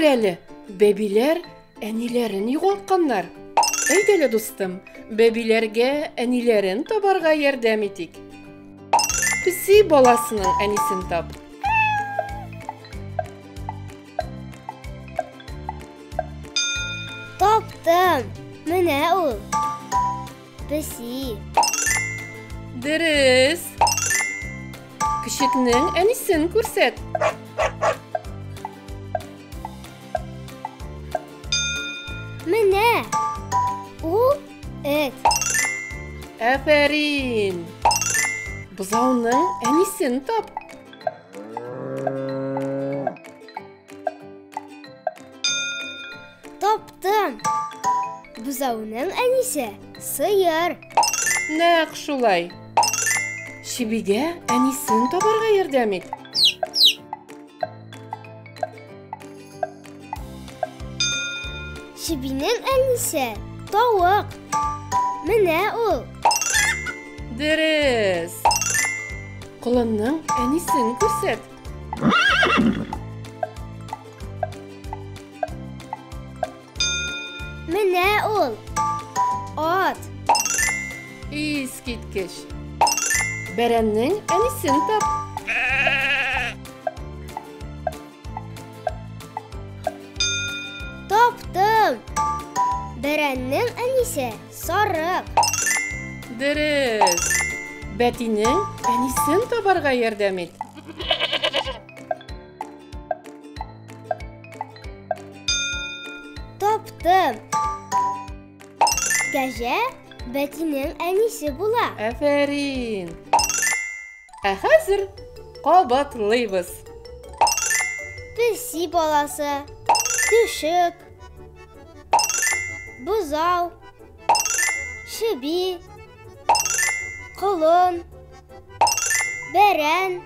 әле, бәбиләр әниләрен югалтканнар. Әйдәле, дустым, бәбиләргә әниләрен табарга ярдәм итик. Песи баласының әнисен тап. Таптым. Менә ул. Песи. Дөрес. Кешекнең әнисен күрсәт. Менә ул эт. Афәрин. Бозауның әнисен тап. Таптым. Бузауның әнисе сыер. Нәкъ шулай. Чибигә әнисен табарга ярдәм ит. Чибинең әнисе тавык. Менә ул. Дөрес. Колынның әнисен күрсәт. Менә ул. Ат. Искиткеч. Бәрәннең әнисен тап. Таптым. Бәрәннең әнисе сарык. Дөрес. Бәтинең әнисен табарга ярдәм ит. Таптым. Кәҗә Бәтинең әнисе була. Афәрин. Ә хәзер кабатлыйбыз. Песи баласы. Күшек. Бузау. Чеби. Колын. Бәрән.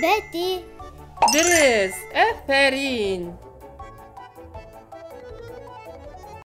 Бәти. Дөрес. Афәрин.